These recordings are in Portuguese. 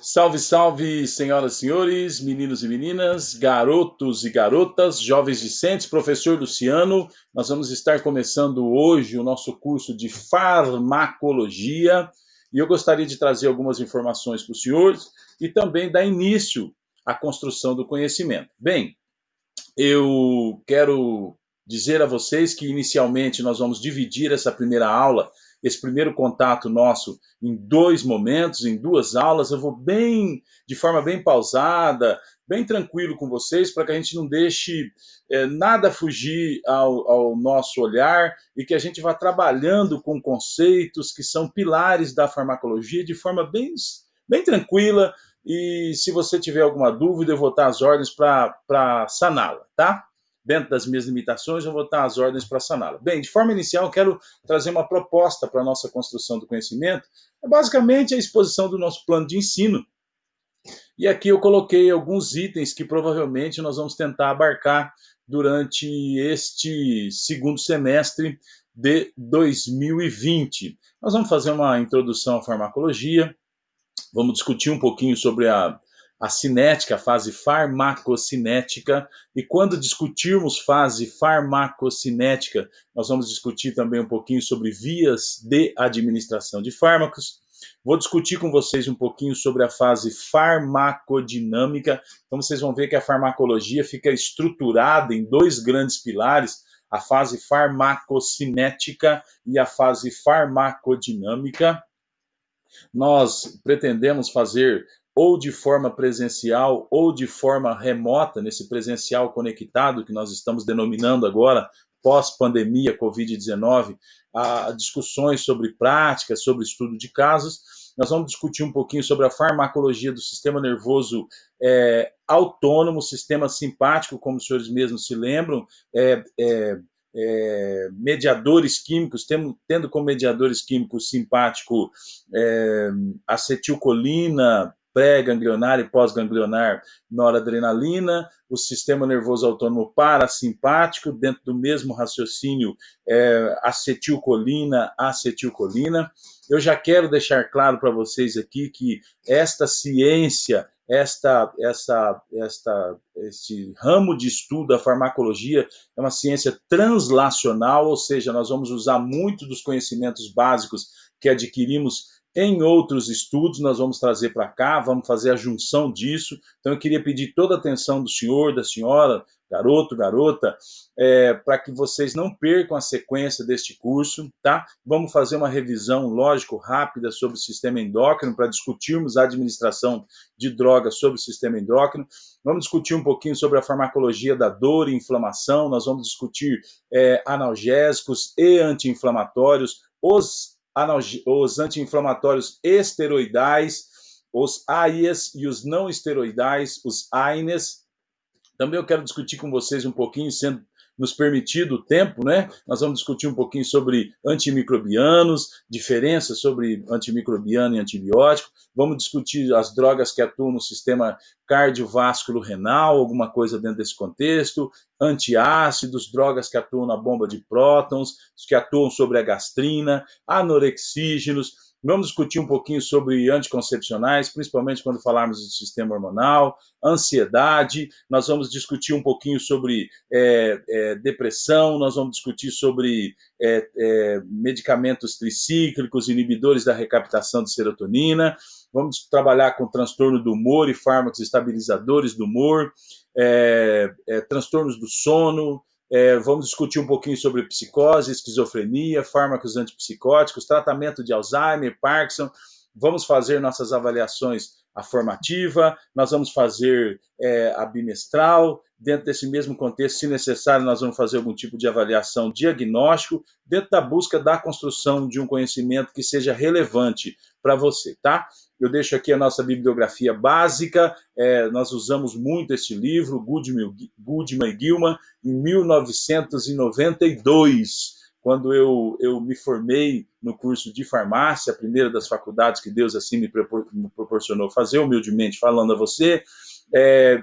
Salve, salve, senhoras e senhores, meninos e meninas, garotos e garotas, jovens discentes, professor Luciano. Nós vamos estar começando hoje o nosso curso de farmacologia e eu gostaria de trazer algumas informações para os senhores e também dar início à construção do conhecimento. Bem, eu quero dizer a vocês que inicialmente nós vamos dividir essa primeira aula, esse primeiro contato nosso em dois momentos, em duas aulas. Eu vou de forma bem pausada, bem tranquilo com vocês, para que a gente não deixe nada fugir ao nosso olhar e que a gente vá trabalhando com conceitos que são pilares da farmacologia de forma bem tranquila, e se você tiver alguma dúvida, eu vou estar às ordens para saná-la, tá? Dentro das minhas limitações, eu vou estar às ordens para saná-la. Bem, de forma inicial, eu quero trazer uma proposta para a nossa construção do conhecimento. É basicamente a exposição do nosso plano de ensino. E aqui eu coloquei alguns itens que provavelmente nós vamos tentar abarcar durante este segundo semestre de 2020. Nós vamos fazer uma introdução à farmacologia, vamos discutir um pouquinho sobre a cinética, a fase farmacocinética, e quando discutirmos fase farmacocinética, nós vamos discutir também um pouquinho sobre vias de administração de fármacos. Vou discutir com vocês um pouquinho sobre a fase farmacodinâmica. Então vocês vão ver que a farmacologia fica estruturada em dois grandes pilares, a fase farmacocinética e a fase farmacodinâmica. Nós pretendemos fazer ou de forma presencial ou de forma remota, nesse presencial conectado que nós estamos denominando agora, pós-pandemia Covid-19, discussões sobre práticas, sobre estudo de casos. Nós vamos discutir um pouquinho sobre a farmacologia do sistema nervoso autônomo, sistema simpático, como os senhores mesmos se lembram, mediadores químicos, tendo como mediadores químicos simpático acetilcolina, pré-ganglionar e pós-ganglionar noradrenalina, o sistema nervoso autônomo parasimpático, dentro do mesmo raciocínio, acetilcolina. Eu já quero deixar claro para vocês aqui que esta ciência, este ramo de estudo da farmacologia é uma ciência translacional, ou seja, nós vamos usar muito dos conhecimentos básicos que adquirimos em outros estudos, nós vamos trazer para cá, vamos fazer a junção disso. Então eu queria pedir toda a atenção do senhor, da senhora, garoto, garota, para que vocês não percam a sequência deste curso, tá? Vamos fazer uma revisão, lógico, rápida sobre o sistema endócrino, para discutirmos a administração de drogas sobre o sistema endócrino. Vamos discutir um pouquinho sobre a farmacologia da dor e inflamação, nós vamos discutir analgésicos e anti-inflamatórios, os anti-inflamatórios esteroidais, os AIs e os não esteroidais, os AINES. Também eu quero discutir com vocês um pouquinho, sendo nos permitido o tempo, né? Nós vamos discutir um pouquinho sobre antimicrobianos, diferenças sobre antimicrobiano e antibiótico. Vamos discutir as drogas que atuam no sistema cardiovascular renal, alguma coisa dentro desse contexto, antiácidos, drogas que atuam na bomba de prótons, que atuam sobre a gastrina, anorexígenos. Vamos discutir um pouquinho sobre anticoncepcionais, principalmente quando falarmos do sistema hormonal, ansiedade. Nós vamos discutir um pouquinho sobre depressão, nós vamos discutir sobre medicamentos tricíclicos, inibidores da recaptação de serotonina. Vamos trabalhar com transtorno do humor e fármacos estabilizadores do humor, transtornos do sono. Vamos discutir um pouquinho sobre psicose, esquizofrenia, fármacos antipsicóticos, tratamento de Alzheimer, Parkinson. Vamos fazer nossas avaliações a formativa, nós vamos fazer a bimestral. Dentro desse mesmo contexto, se necessário, nós vamos fazer algum tipo de avaliação diagnóstico, dentro da busca da construção de um conhecimento que seja relevante para você, tá? Eu deixo aqui a nossa bibliografia básica, nós usamos muito este livro, Goodman e Gilman, em 1992, quando eu me formei no curso de farmácia, a primeira das faculdades que Deus assim me proporcionou fazer, humildemente falando a você,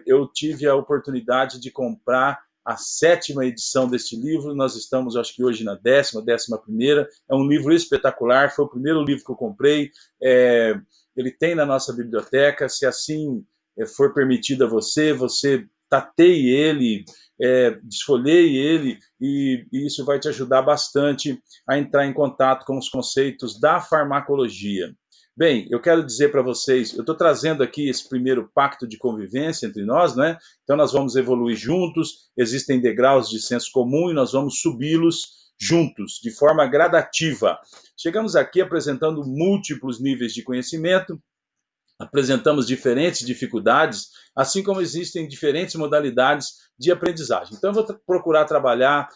eu tive a oportunidade de comprar a 7ª edição deste livro. Nós estamos, acho que hoje na 10ª, 11ª. É um livro espetacular, foi o primeiro livro que eu comprei. ele tem na nossa biblioteca. Se assim for permitido a você, você tateie ele, desfolheie ele, e isso vai te ajudar bastante a entrar em contato com os conceitos da farmacologia. Bem, eu quero dizer para vocês, eu estou trazendo aqui esse primeiro pacto de convivência entre nós, né? Então nós vamos evoluir juntos, existem degraus de senso comum e nós vamos subi-los juntos, de forma gradativa. Chegamos aqui apresentando múltiplos níveis de conhecimento, apresentamos diferentes dificuldades, assim como existem diferentes modalidades de aprendizagem. Então, eu vou procurar trabalhar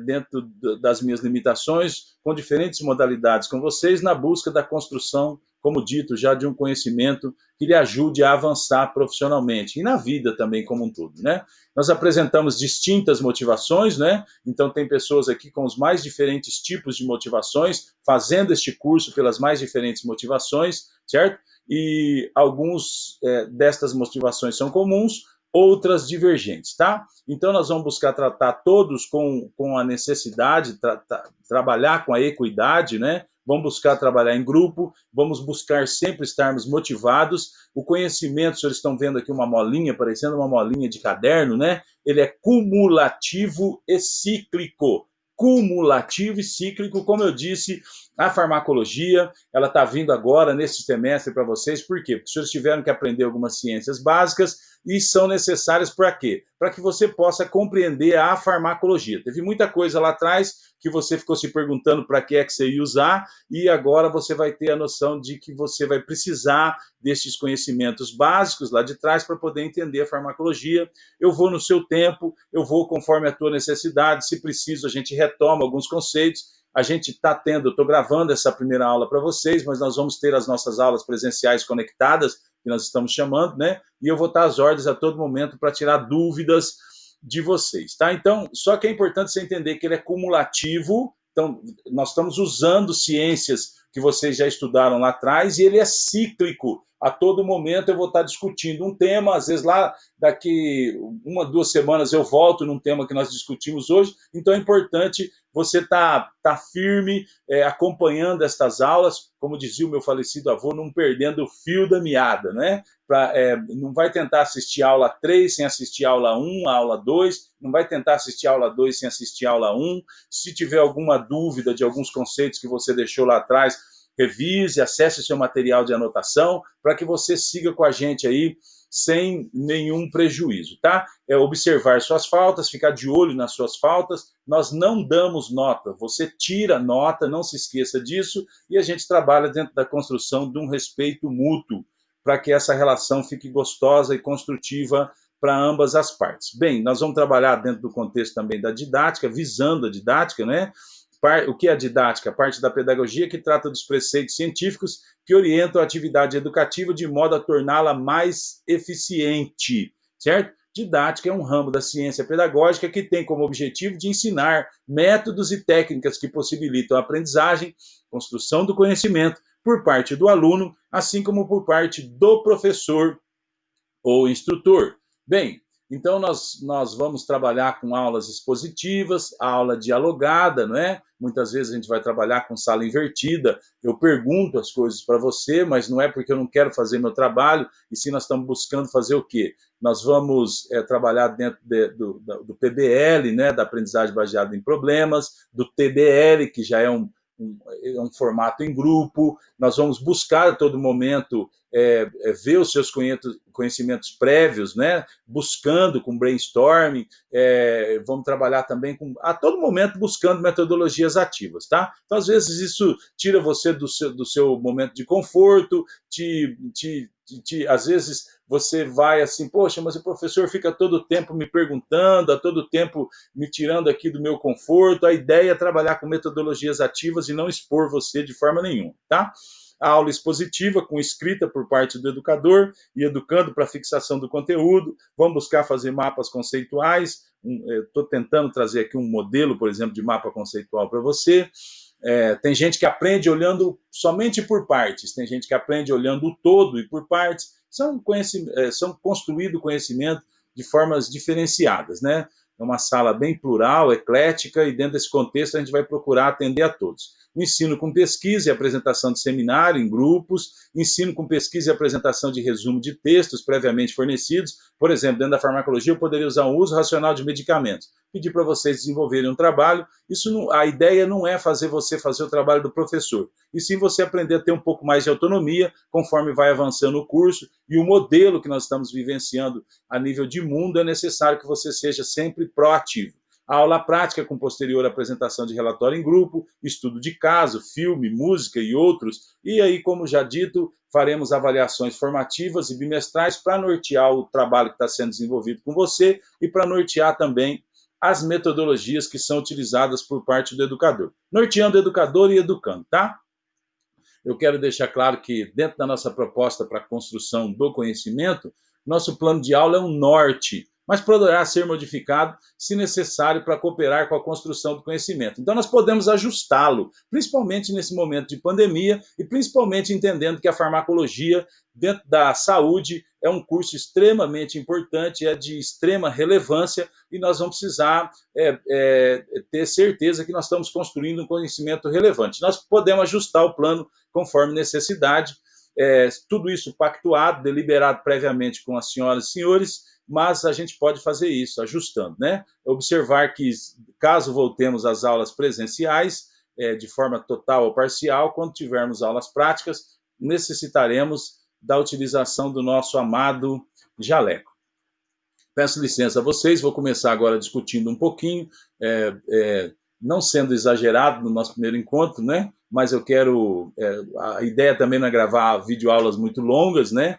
dentro das minhas limitações, com diferentes modalidades com vocês, na busca da construção, como dito, já de um conhecimento que lhe ajude a avançar profissionalmente e na vida também como um todo, né? Nós apresentamos distintas motivações, né? Então, tem pessoas aqui com os mais diferentes tipos de motivações, fazendo este curso pelas mais diferentes motivações, certo? E alguns destas motivações são comuns, outras divergentes, tá? Então, nós vamos buscar tratar todos com a necessidade, trabalhar com a equidade, né? Vamos buscar trabalhar em grupo, vamos buscar sempre estarmos motivados. O conhecimento, vocês estão vendo aqui uma molinha, parecendo uma molinha de caderno, né? Ele é cumulativo e cíclico. Cumulativo e cíclico, como eu disse, a farmacologia, ela está vindo agora nesse semestre para vocês, por quê? Porque os senhores tiveram que aprender algumas ciências básicas e são necessárias para quê? Para que você possa compreender a farmacologia. Teve muita coisa lá atrás que você ficou se perguntando para que é que você ia usar, e agora você vai ter a noção de que você vai precisar desses conhecimentos básicos lá de trás para poder entender a farmacologia. Eu vou no seu tempo, eu vou conforme a tua necessidade, se preciso a gente retoma alguns conceitos. A gente está tendo, eu estou gravando essa primeira aula para vocês, mas nós vamos ter as nossas aulas presenciais conectadas, que nós estamos chamando, né? E eu vou estar às ordens a todo momento para tirar dúvidas de vocês, tá? Então, só que é importante você entender que ele é cumulativo. Então, nós estamos usando ciências que vocês já estudaram lá atrás e ele é cíclico. A todo momento eu vou estar discutindo um tema, às vezes lá daqui 1, 2 semanas eu volto num tema que nós discutimos hoje. Então é importante você estar firme, acompanhando estas aulas, como dizia o meu falecido avô, não perdendo o fio da meada, né? Não vai tentar assistir a aula 3 sem assistir a aula 1, a aula 2, não vai tentar assistir a aula 2 sem assistir a aula 1. Se tiver alguma dúvida de alguns conceitos que você deixou lá atrás, revise, acesse o seu material de anotação, para que você siga com a gente aí sem nenhum prejuízo, tá? É observar suas faltas, ficar de olho nas suas faltas. Nós não damos nota, você tira nota, não se esqueça disso, e a gente trabalha dentro da construção de um respeito mútuo, para que essa relação fique gostosa e construtiva para ambas as partes. Bem, nós vamos trabalhar dentro do contexto também da didática, visando a didática, né? O que é a didática? A parte da pedagogia que trata dos preceitos científicos que orientam a atividade educativa de modo a torná-la mais eficiente, certo? Didática é um ramo da ciência pedagógica que tem como objetivo de ensinar métodos e técnicas que possibilitam a aprendizagem, construção do conhecimento por parte do aluno, assim como por parte do professor ou instrutor. Bem, então nós vamos trabalhar com aulas expositivas, aula dialogada, não é? Muitas vezes a gente vai trabalhar com sala invertida, eu pergunto as coisas para você, mas não é porque eu não quero fazer meu trabalho, e sim nós estamos buscando fazer o quê? Nós vamos trabalhar dentro do PBL, né, da aprendizagem baseada em problemas, do TBL, que já é um formato em grupo. Nós vamos buscar a todo momento ver os seus conhecimentos prévios, né? Buscando com brainstorming, vamos trabalhar também a todo momento buscando metodologias ativas, tá? Então, às vezes, isso tira você do seu momento de conforto, às vezes você vai assim, poxa, mas o professor fica todo o tempo me perguntando, a todo tempo me tirando aqui do meu conforto. A ideia é trabalhar com metodologias ativas e não expor você de forma nenhuma, tá? A aula expositiva, com escrita por parte do educador e educando para fixação do conteúdo. Vamos buscar fazer mapas conceituais. Estou tentando trazer aqui um modelo, por exemplo, de mapa conceitual para você. Tem gente que aprende olhando somente por partes, tem gente que aprende olhando o todo e por partes. São construído conhecimento de formas diferenciadas, né? É uma sala bem plural, eclética, e dentro desse contexto a gente vai procurar atender a todos. o ensino com pesquisa e apresentação de seminário em grupos, ensino com pesquisa e apresentação de resumo de textos previamente fornecidos. Por exemplo, dentro da farmacologia, eu poderia usar o uso racional de medicamentos. Pedir para vocês desenvolverem um trabalho. Isso não, a ideia não é fazer você fazer o trabalho do professor, e sim você aprender a ter um pouco mais de autonomia conforme vai avançando o curso, e o modelo que nós estamos vivenciando a nível de mundo é necessário que você seja sempre proativo. A aula prática com posterior apresentação de relatório em grupo, estudo de caso, filme, música e outros. E aí, como já dito, faremos avaliações formativas e bimestrais para nortear o trabalho que está sendo desenvolvido com você e para nortear também as metodologias que são utilizadas por parte do educador. Norteando o educador e educando, tá? Eu quero deixar claro que, dentro da nossa proposta para a construção do conhecimento, nosso plano de aula é um norte, mas poderá ser modificado se necessário para cooperar com a construção do conhecimento. Então, nós podemos ajustá-lo, principalmente nesse momento de pandemia e principalmente entendendo que a farmacologia, dentro da saúde, é um curso extremamente importante, é de extrema relevância e nós vamos precisar ter certeza que nós estamos construindo um conhecimento relevante. Nós podemos ajustar o plano conforme necessidade, tudo isso pactuado, deliberado previamente com as senhoras e senhores, mas a gente pode fazer isso, ajustando, né? Observar que, caso voltemos às aulas presenciais, de forma total ou parcial, quando tivermos aulas práticas, necessitaremos da utilização do nosso amado jaleco. Peço licença a vocês, vou começar agora discutindo um pouquinho, não sendo exagerado no nosso primeiro encontro, né? Mas eu quero... a ideia também não é gravar videoaulas muito longas, né?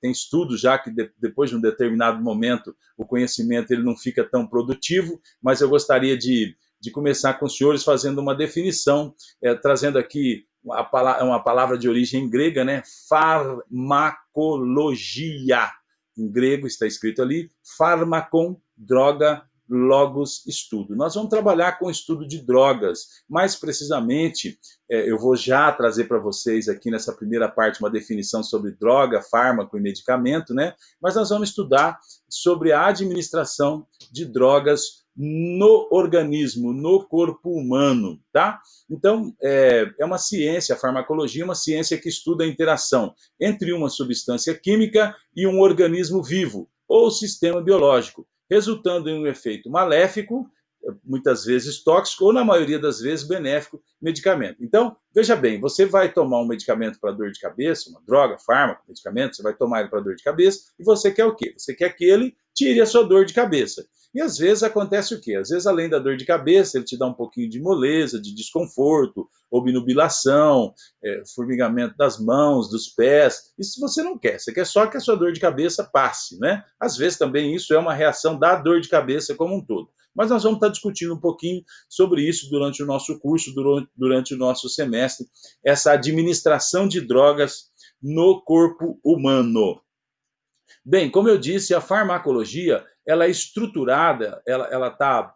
Tem estudos já que depois de um determinado momento o conhecimento ele não fica tão produtivo, mas eu gostaria de começar com os senhores fazendo uma definição, trazendo aqui uma palavra de origem grega, né? Farmacologia. Em grego está escrito ali, farmakon, droga, logos, estudo. Nós vamos trabalhar com o estudo de drogas. Mais precisamente, eu vou já trazer para vocês aqui nessa primeira parte uma definição sobre droga, fármaco e medicamento, né? Mas nós vamos estudar sobre a administração de drogas no organismo, no corpo humano, tá? Então, é uma ciência, a farmacologia é uma ciência que estuda a interação entre uma substância química e um organismo vivo, ou sistema biológico, resultando em um efeito maléfico, muitas vezes tóxico, ou na maioria das vezes benéfico, medicamento. Então, veja bem, você vai tomar um medicamento para dor de cabeça, uma droga, fármaco, medicamento, você vai tomar ele para dor de cabeça, e você quer o quê? Você quer que ele tire a sua dor de cabeça. E às vezes acontece o quê? Às vezes, além da dor de cabeça, ele te dá um pouquinho de moleza, de desconforto, obnubilação, formigamento das mãos, dos pés. Isso você não quer, você quer só que a sua dor de cabeça passe, né? Às vezes também isso é uma reação da dor de cabeça como um todo. Mas nós vamos estar discutindo um pouquinho sobre isso durante o nosso curso, durante o nosso semestre, essa administração de drogas no corpo humano. Bem, como eu disse, a farmacologia ela é estruturada, ela está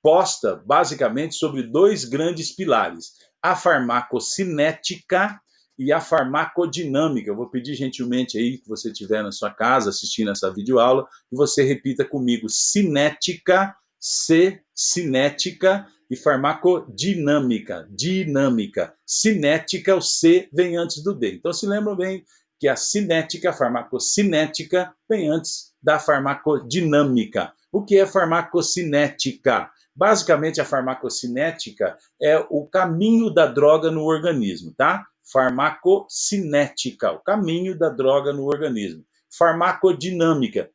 posta basicamente sobre dois grandes pilares: a farmacocinética e a farmacodinâmica. Eu vou pedir gentilmente aí que você estiver na sua casa assistindo essa videoaula, que você repita comigo: cinética, cinética e farmacodinâmica, dinâmica. Cinética, o C vem antes do D. Então se lembram bem que a cinética, a farmacocinética, vem antes da farmacodinâmica. O que é farmacocinética? Basicamente, a farmacocinética é o caminho da droga no organismo, tá? Farmacocinética, o caminho da droga no organismo. Farmacodinâmica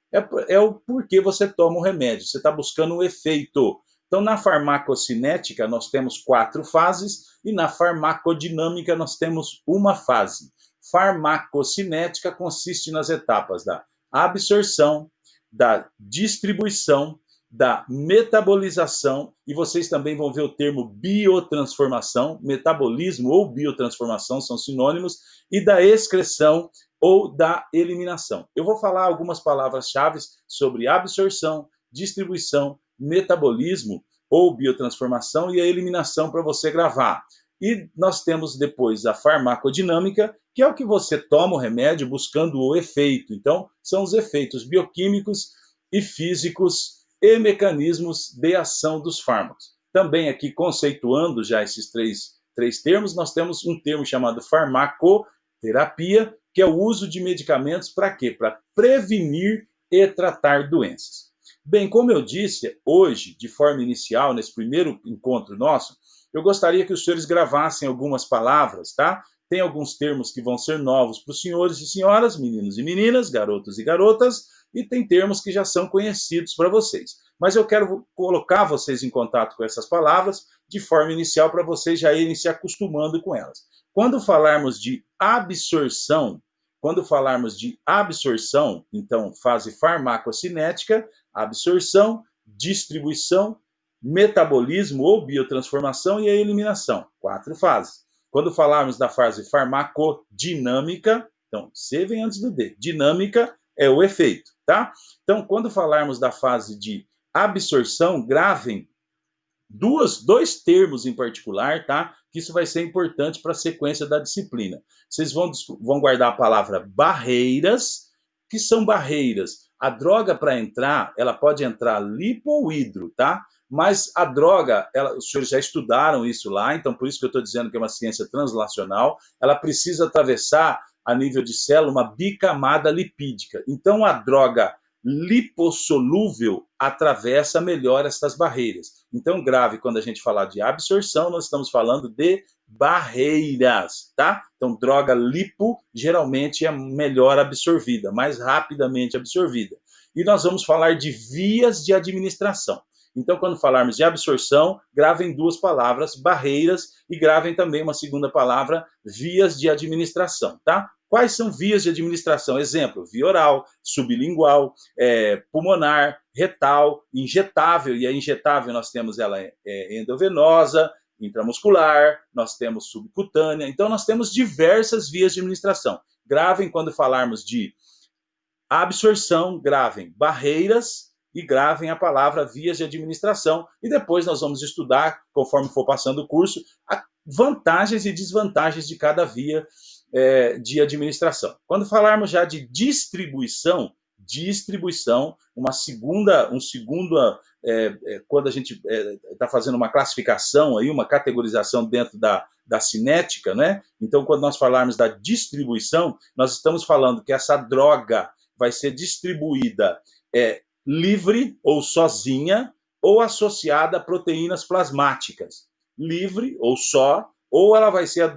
é o porquê você toma o remédio, você está buscando o efeito. Então, na farmacocinética, nós temos 4 fases e na farmacodinâmica, nós temos uma fase. Farmacocinética consiste nas etapas da absorção, da distribuição, da metabolização, e vocês também vão ver o termo biotransformação, metabolismo ou biotransformação são sinônimos, e da excreção ou da eliminação. Eu vou falar algumas palavras-chave sobre absorção, distribuição, metabolismo ou biotransformação e a eliminação para você gravar. E nós temos depois a farmacodinâmica, que é o que você toma o remédio buscando o efeito. Então, são os efeitos bioquímicos e físicos e mecanismos de ação dos fármacos. Também aqui conceituando já esses três termos, nós temos um termo chamado farmacoterapia, que é o uso de medicamentos para quê? Para prevenir e tratar doenças. Bem, como eu disse, hoje, de forma inicial, nesse primeiro encontro nosso, eu gostaria que os senhores gravassem algumas palavras, tá? Tem alguns termos que vão ser novos para os senhores e senhoras, meninos e meninas, garotos e garotas, e tem termos que já são conhecidos para vocês. Mas eu quero colocar vocês em contato com essas palavras de forma inicial para vocês já irem se acostumando com elas. Quando falarmos de absorção, então fase farmacocinética, absorção, distribuição, metabolismo ou biotransformação e a eliminação. 4 fases. Quando falarmos da fase farmacodinâmica, então C vem antes do D. Dinâmica é o efeito, tá? Então, quando falarmos da fase de absorção, gravem dois termos em particular, tá? Que isso vai ser importante para a sequência da disciplina. Vocês vão guardar a palavra barreiras. Que são barreiras? A droga para entrar, ela pode entrar lipo ou hidro, tá? Mas a droga, os senhores já estudaram isso lá, então por isso que eu estou dizendo que é uma ciência translacional, ela precisa atravessar, a nível de célula, uma bicamada lipídica. Então a droga lipossolúvel atravessa melhor essas barreiras. Então, grave, quando a gente falar de absorção, nós estamos falando de barreiras, tá? Então, droga lipo geralmente é melhor absorvida, mais rapidamente absorvida. E nós vamos falar de vias de administração. Então, quando falarmos de absorção, gravem 2 palavras, barreiras, e gravem também uma segunda palavra, vias de administração, tá? Quais são vias de administração? Exemplo, via oral, sublingual, pulmonar, retal, injetável, e a injetável nós temos ela endovenosa, intramuscular, nós temos subcutânea, então nós temos diversas vias de administração. Gravem quando falarmos de absorção, gravem barreiras e gravem a palavra vias de administração. E depois nós vamos estudar, conforme for passando o curso, vantagens e desvantagens de cada via de administração. Quando falarmos já de distribuição, quando a gente está fazendo uma classificação, aí, uma categorização dentro da cinética, né? Então, quando nós falarmos da distribuição, nós estamos falando que essa droga vai ser distribuída livre ou sozinha, ou associada a proteínas plasmáticas. Livre ou só, ou ela vai ser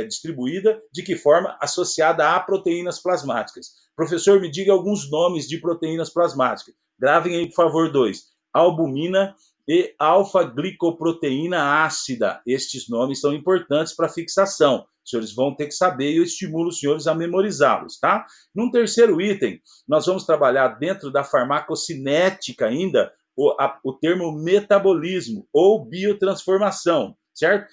distribuída de que forma? Associada a proteínas plasmáticas. Professor, me diga alguns nomes de proteínas plasmáticas. Gravem aí, por favor, 2. Albumina e alfa-glicoproteína ácida. Estes nomes são importantes para fixação. Os senhores vão ter que saber e eu estimulo os senhores a memorizá-los, tá? Num terceiro item, nós vamos trabalhar dentro da farmacocinética ainda o termo metabolismo ou biotransformação, certo?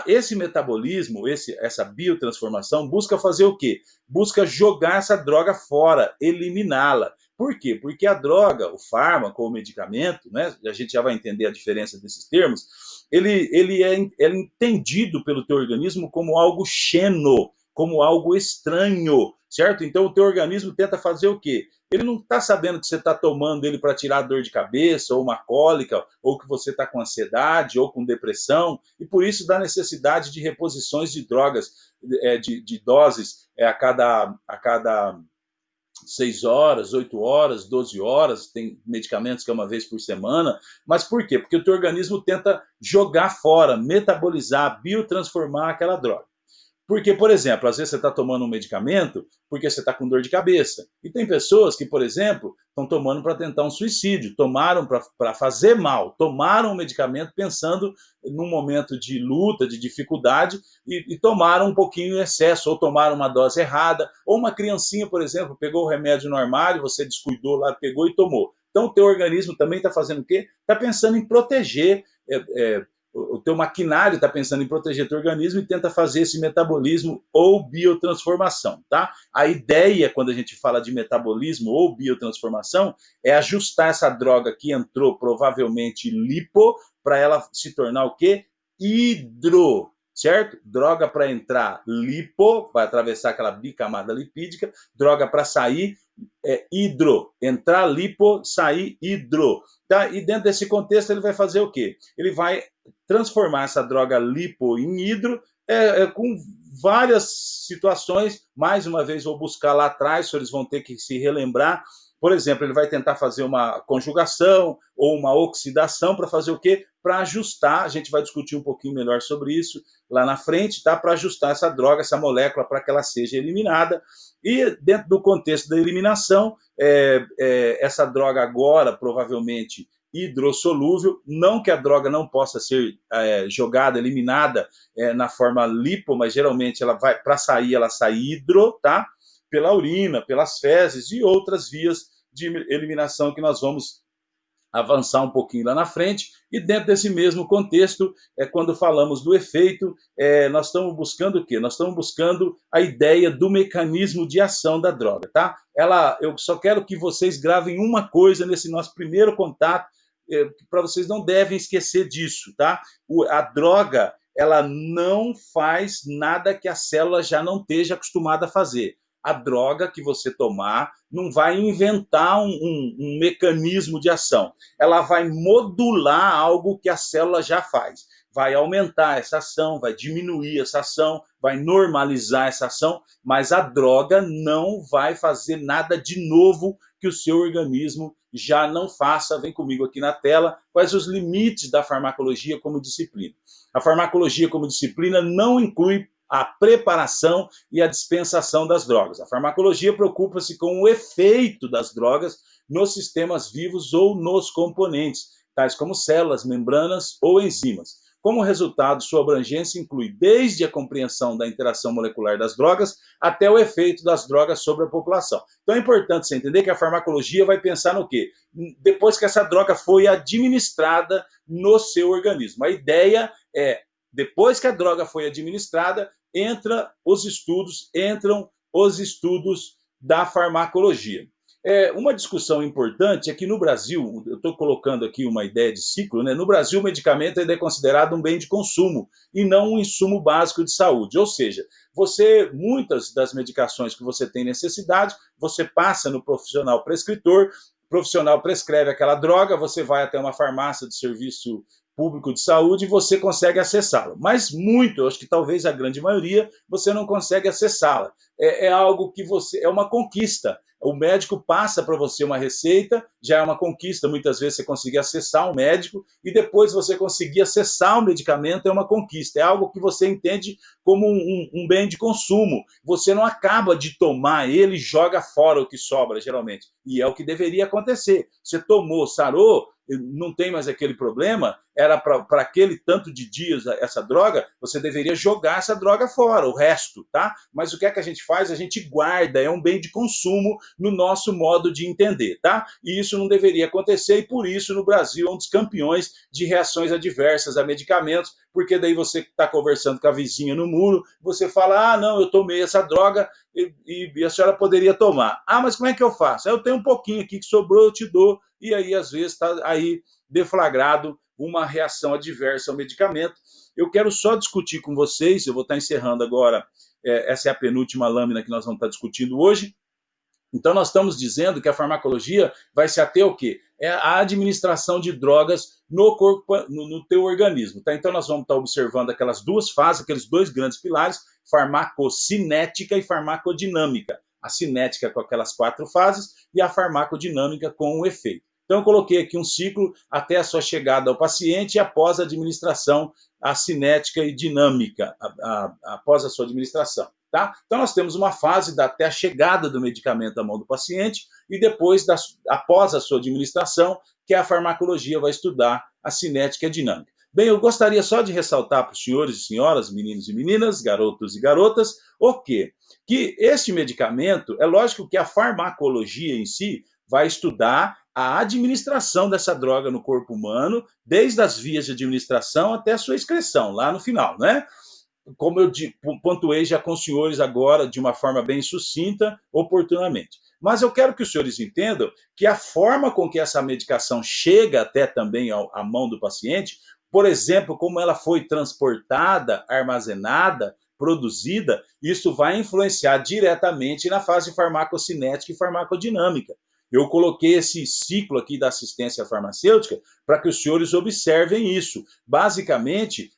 Esse metabolismo, essa biotransformação, busca fazer o quê? Busca jogar essa droga fora, eliminá-la. Por quê? Porque a droga, o fármaco, o medicamento, né, a gente já vai entender a diferença desses termos, ele é entendido pelo teu organismo como algo xeno, como algo estranho, certo? Então o teu organismo tenta fazer o quê? Ele não está sabendo que você está tomando ele para tirar dor de cabeça, ou uma cólica, ou que você está com ansiedade, ou com depressão, e por isso dá necessidade de reposições de drogas, de doses a cada 6 horas, 8 horas, 12 horas, tem medicamentos que é uma vez por semana, mas por quê? Porque o teu organismo tenta jogar fora, metabolizar, biotransformar aquela droga. Porque, por exemplo, às vezes você está tomando um medicamento porque você está com dor de cabeça. E tem pessoas que, por exemplo, estão tomando para tentar um suicídio, tomaram para fazer mal, tomaram um medicamento pensando num momento de luta, de dificuldade, e tomaram um pouquinho em excesso, ou tomaram uma dose errada, ou uma criancinha, por exemplo, pegou o remédio no armário, você descuidou lá, pegou e tomou. Então, o teu organismo também está fazendo o quê? Está pensando em proteger o teu maquinário está pensando em proteger teu organismo e tenta fazer esse metabolismo ou biotransformação, tá? A ideia, quando a gente fala de metabolismo ou biotransformação, é ajustar essa droga que entrou provavelmente lipo para ela se tornar o quê? Hidro. certo? Droga para entrar, lipo, vai atravessar aquela bicamada lipídica, droga para sair, hidro, entrar lipo, sair hidro, tá? E dentro desse contexto ele vai fazer o quê? Ele vai transformar essa droga lipo em hidro, com várias situações. Mais uma vez vou buscar lá atrás, os senhores vão ter que se relembrar. Por exemplo, ele vai tentar fazer uma conjugação ou uma oxidação para fazer o quê? Para ajustar, a gente vai discutir um pouquinho melhor sobre isso lá na frente, tá? Para ajustar essa droga, essa molécula, para que ela seja eliminada. E dentro do contexto da eliminação, essa droga agora, provavelmente, hidrossolúvel, não que a droga não possa ser jogada, eliminada na forma lipo, mas geralmente ela vai, para sair, ela sai hidro, tá? Pela urina, pelas fezes e outras vias de eliminação que nós vamos avançar um pouquinho lá na frente. E dentro desse mesmo contexto, quando falamos do efeito, nós estamos buscando o quê? Nós estamos buscando a ideia do mecanismo de ação da droga, tá? Eu só quero que vocês gravem uma coisa nesse nosso primeiro contato, para vocês não devem esquecer disso, tá? A droga, ela não faz nada que a célula já não esteja acostumada a fazer. A droga que você tomar não vai inventar um mecanismo de ação. Ela vai modular algo que a célula já faz. Vai aumentar essa ação, vai diminuir essa ação, vai normalizar essa ação, mas a droga não vai fazer nada de novo que o seu organismo já não faça. Vem comigo aqui na tela, quais os limites da farmacologia como disciplina. A farmacologia como disciplina não inclui a preparação e a dispensação das drogas. A farmacologia preocupa-se com o efeito das drogas nos sistemas vivos ou nos componentes, tais como células, membranas ou enzimas. Como resultado, sua abrangência inclui desde a compreensão da interação molecular das drogas até o efeito das drogas sobre a população. Então é importante você entender que a farmacologia vai pensar no quê? Depois que essa droga foi administrada no seu organismo. A ideia é, depois que a droga foi administrada, entram os estudos da farmacologia. Uma discussão importante é que no Brasil, eu estou colocando aqui uma ideia de ciclo, né? No Brasil o medicamento ainda é considerado um bem de consumo e não um insumo básico de saúde. Ou seja, muitas das medicações que você tem necessidade, você passa no profissional prescritor, o profissional prescreve aquela droga, você vai até uma farmácia de serviço público de saúde e você consegue acessá-la. Mas muito, eu acho que talvez a grande maioria, você não consegue acessá-la. Algo que é uma conquista. O médico passa para você uma receita, já é uma conquista. Muitas vezes você conseguir acessar um médico e depois você conseguir acessar o medicamento é uma conquista. É algo que você entende como um bem de consumo. Você não acaba de tomar ele e joga fora o que sobra, geralmente. E é o que deveria acontecer. Você tomou, sarou, não tem mais aquele problema, era para aquele tanto de dias essa droga, você deveria jogar essa droga fora, o resto, tá? Mas o que é que a gente faz? A gente guarda, é um bem de consumo no nosso modo de entender, tá? E isso não deveria acontecer e por isso no Brasil é um dos campeões de reações adversas a medicamentos, porque daí você está conversando com a vizinha no muro, você fala, não, eu tomei essa droga e a senhora poderia tomar. Mas como é que eu faço? Eu tenho um pouquinho aqui que sobrou, eu te dou, e aí às vezes está aí deflagrado uma reação adversa ao medicamento. Eu quero só discutir com vocês, eu vou estar encerrando agora, essa é a penúltima lâmina que nós vamos estar discutindo hoje. Então, nós estamos dizendo que a farmacologia vai se ater ao quê? É a administração de drogas no corpo, no teu organismo. Tá? Então, nós vamos estar observando aquelas duas fases, aqueles dois grandes pilares, farmacocinética e farmacodinâmica. A cinética com aquelas 4 fases e a farmacodinâmica com o efeito. Então, eu coloquei aqui um ciclo até a sua chegada ao paciente e após a administração, a cinética e dinâmica, após a sua administração. Tá? Então, nós temos uma fase até a chegada do medicamento à mão do paciente e depois, após a sua administração, que a farmacologia vai estudar a cinética e a dinâmica. Bem, eu gostaria só de ressaltar para os senhores e senhoras, meninos e meninas, garotos e garotas, o quê? Que este medicamento, é lógico que a farmacologia em si vai estudar a administração dessa droga no corpo humano, desde as vias de administração até a sua excreção, lá no final, né? Como eu pontuei já com os senhores agora, de uma forma bem sucinta, oportunamente. Mas eu quero que os senhores entendam que a forma com que essa medicação chega até também à mão do paciente por exemplo, como ela foi transportada, armazenada, produzida, isso vai influenciar diretamente na fase farmacocinética e farmacodinâmica. Eu coloquei esse ciclo aqui da assistência farmacêutica para que os senhores observem isso. Basicamente,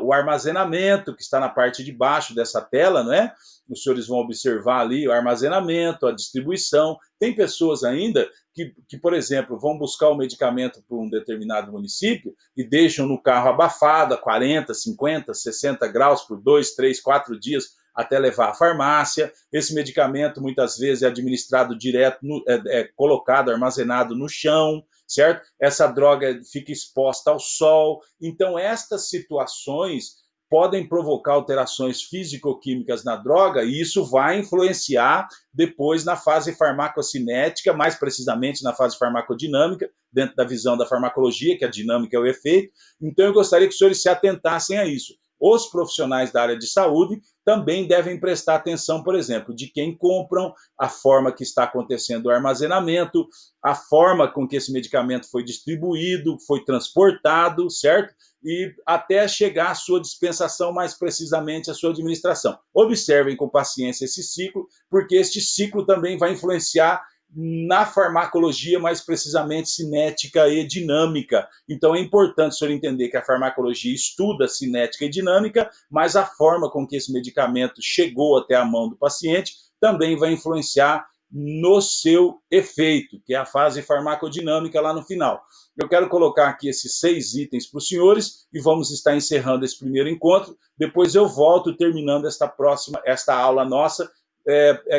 o armazenamento, que está na parte de baixo dessa tela, não é? Os senhores vão observar ali o armazenamento, a distribuição. Tem pessoas ainda que, por exemplo, vão buscar o medicamento para um determinado município e deixam no carro abafado a 40, 50, 60 graus por 2, 3, 4 dias até levar à farmácia. Esse medicamento muitas vezes é administrado direto, é colocado, armazenado no chão, certo? Essa droga fica exposta ao sol. Então, estas situações podem provocar alterações físico-químicas na droga e isso vai influenciar depois na fase farmacocinética, mais precisamente na fase farmacodinâmica, dentro da visão da farmacologia, que a dinâmica é o efeito. Então, eu gostaria que os senhores se atentassem a isso. Os profissionais da área de saúde também devem prestar atenção, por exemplo, de quem compram, a forma que está acontecendo o armazenamento, a forma com que esse medicamento foi distribuído, foi transportado, certo? E até chegar à sua dispensação, mais precisamente à sua administração. Observem com paciência esse ciclo, porque este ciclo também vai influenciar na farmacologia, mais precisamente cinética e dinâmica. Então é importante o senhor entender que a farmacologia estuda cinética e dinâmica, mas a forma com que esse medicamento chegou até a mão do paciente também vai influenciar no seu efeito, que é a fase farmacodinâmica lá no final. Eu quero colocar aqui esses 6 itens para os senhores e vamos estar encerrando esse primeiro encontro. Depois eu volto terminando esta aula nossa,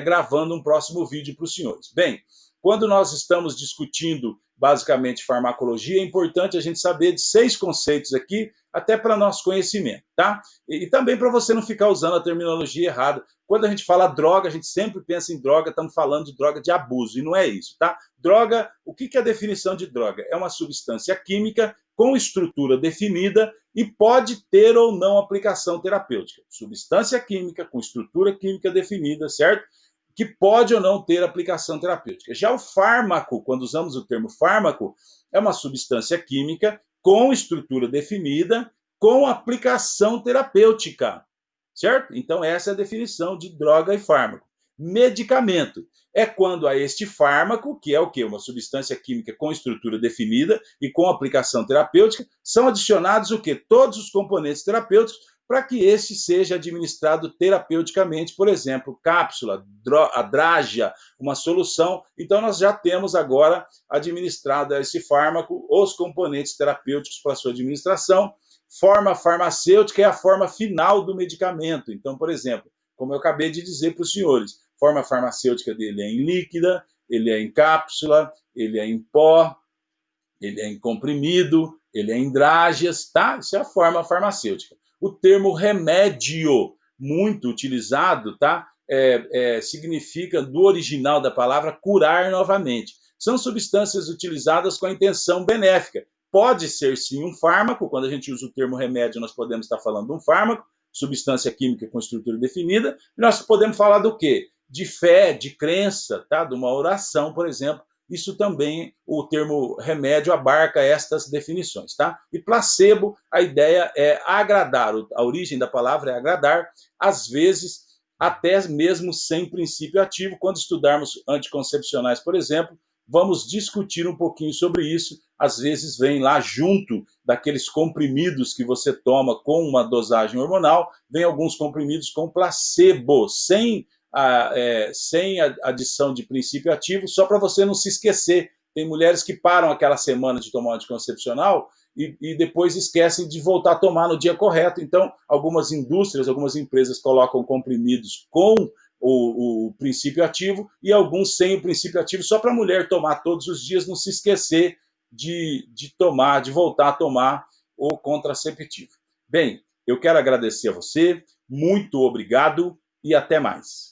gravando um próximo vídeo para os senhores. Bem, quando nós estamos discutindo basicamente farmacologia, é importante a gente saber de 6 conceitos aqui, até para nosso conhecimento, tá? E também para você não ficar usando a terminologia errada. Quando a gente fala droga, a gente sempre pensa em droga, estamos falando de droga de abuso, e não é isso, tá? Droga, o que é a definição de droga? É uma substância química com estrutura definida e pode ter ou não aplicação terapêutica. Substância química com estrutura química definida, certo? Que pode ou não ter aplicação terapêutica. Já o fármaco, quando usamos o termo fármaco, é uma substância química com estrutura definida, com aplicação terapêutica, certo? Então, essa é a definição de droga e fármaco. Medicamento é quando a este fármaco, que é o quê? Uma substância química com estrutura definida e com aplicação terapêutica, são adicionados o quê? Todos os componentes terapêuticos para que este seja administrado terapeuticamente, por exemplo, cápsula, a drágia, uma solução. Então, nós já temos agora administrado a esse fármaco os componentes terapêuticos para sua administração. Forma farmacêutica é a forma final do medicamento. Então, por exemplo, como eu acabei de dizer para os senhores, forma farmacêutica dele é em líquida, ele é em cápsula, ele é em pó, ele é em comprimido, ele é em drágeas, tá? Isso é a forma farmacêutica. O termo remédio, muito utilizado, tá? Significa, do original da palavra, curar novamente. São substâncias utilizadas com a intenção benéfica. Pode ser, sim, um fármaco. Quando a gente usa o termo remédio, nós podemos estar falando de um fármaco, substância química com estrutura definida. E nós podemos falar do quê? De fé, de crença, tá? De uma oração, por exemplo. Isso também, o termo remédio abarca estas definições, tá? E placebo, a ideia é agradar, a origem da palavra é agradar, às vezes até mesmo sem princípio ativo. Quando estudarmos anticoncepcionais, por exemplo, vamos discutir um pouquinho sobre isso. Às vezes vem lá junto daqueles comprimidos que você toma com uma dosagem hormonal, vem alguns comprimidos com placebo, sem adição de princípio ativo, só para você não se esquecer. Tem mulheres que param aquela semana de tomar um anticoncepcional e depois esquecem de voltar a tomar no dia correto. Então, algumas indústrias, algumas empresas colocam comprimidos com o princípio ativo e alguns sem o princípio ativo, só para a mulher tomar todos os dias, não se esquecer de tomar, de voltar a tomar o contraceptivo. Bem, eu quero agradecer a você, muito obrigado e até mais.